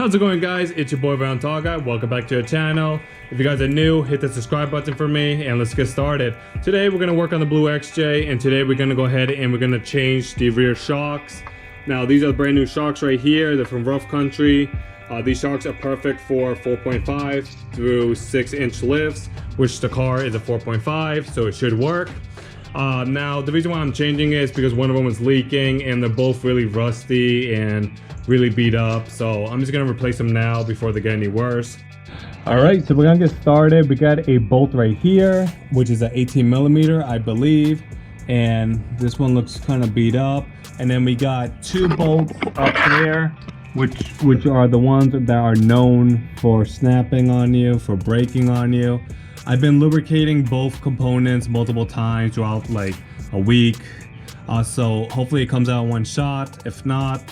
How's it going, guys? It's your boy Valentaga. Welcome back to the channel. If you guys are new, hit the subscribe button for me and let's get started. Today we're gonna work on the Blue XJ, and today we're gonna go ahead and we're gonna change the rear shocks. Now these are the brand new shocks right here. They're from Rough Country. These shocks are perfect for 4.5 through 6-inch lifts, which the car is a 4.5, so it should work. Now the reason why I'm changing it is because one of them was leaking and they're both really rusty and really beat up, so I'm just gonna replace them now before they get any worse. All right, so we're gonna get started. We got a bolt right here, which is an 18mm, I believe, and this one looks kind of beat up. And then we got two bolts up there, which are the ones that are known for snapping on you, for breaking on you. I've been lubricating both components multiple times throughout like a week, so hopefully it comes out in one shot. If not,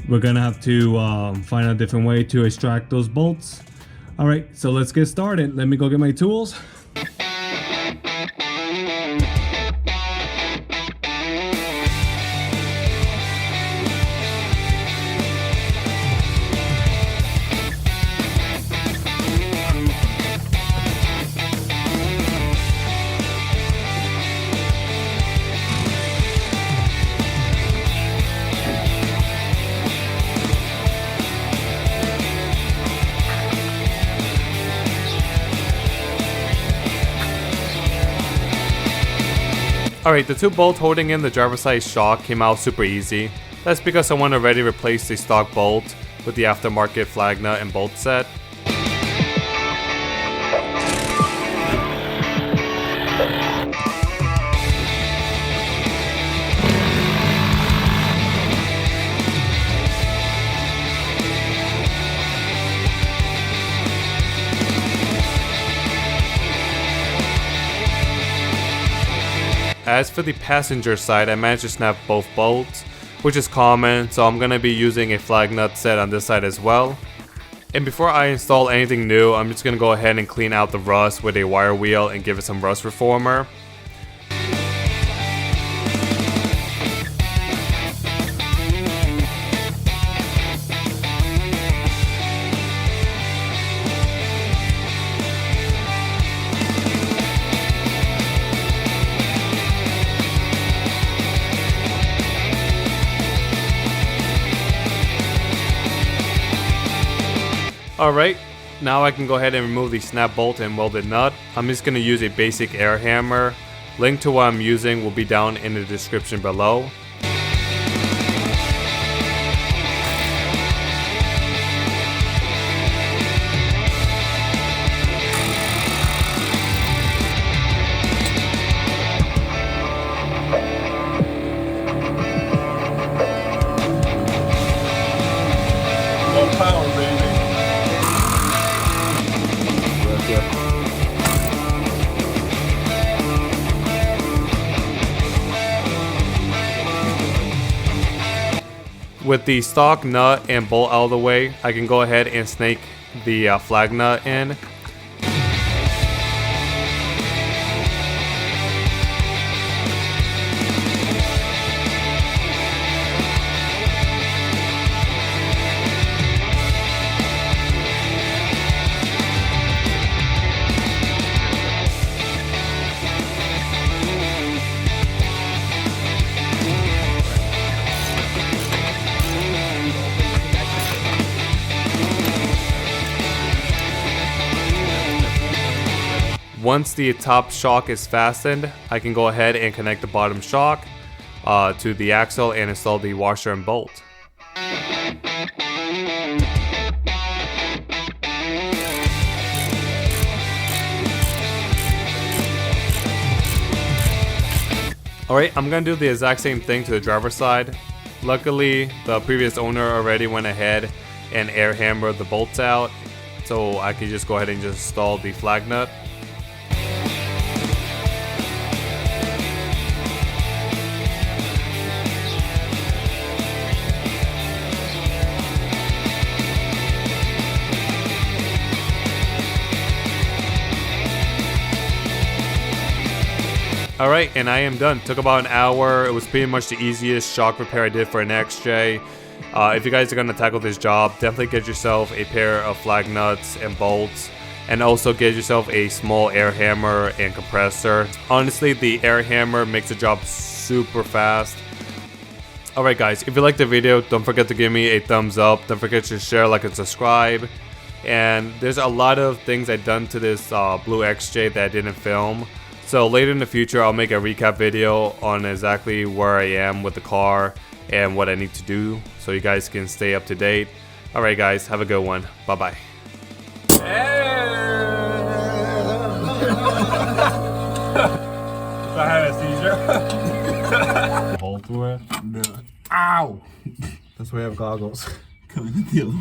we're gonna have to find a different way to extract those bolts. All right, so let's get started. Let me go get my tools. Alright, the two bolts holding in the driver's side shock came out super easy. That's because someone already replaced the stock bolt with the aftermarket flag nut and bolt set. As for the passenger side, I managed to snap both bolts, which is common, so I'm going to be using a flag nut set on this side as well. And before I install anything new, I'm just going to go ahead and clean out the rust with a wire wheel and give it some rust reformer. Alright, now I can go ahead and remove the snap bolt and welded nut. I'm just going to use a basic air hammer. Link to what I'm using will be down in the description below. Low power, baby. With the stock nut and bolt out of the way, I can go ahead and snake the flag nut in. Once the top shock is fastened, I can go ahead and connect the bottom shock to the axle and install the washer and bolt. Alright, I'm gonna do the exact same thing to the driver's side. Luckily, the previous owner already went ahead and air hammered the bolts out, so I can just go ahead and just install the flag nut. Alright, and I am done. Took about an hour. It was pretty much the easiest shock repair I did for an XJ. If you guys are gonna tackle this job, definitely get yourself a pair of flag nuts and bolts, and also get yourself a small air hammer and compressor. Honestly, the air hammer makes the job super fast. Alright guys, if you liked the video, don't forget to give me a thumbs up. Don't forget to share, like, and subscribe. And there's a lot of things I've done to this Blue XJ that I didn't film. So later in the future, I'll make a recap video on exactly where I am with the car and what I need to do, so you guys can stay up to date. Alright guys, have a good one. Bye bye. If I had a seizure. Hold through it. No. Ow! That's why I have goggles. Coming to deal.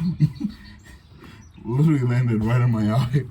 Literally landed right on my eye.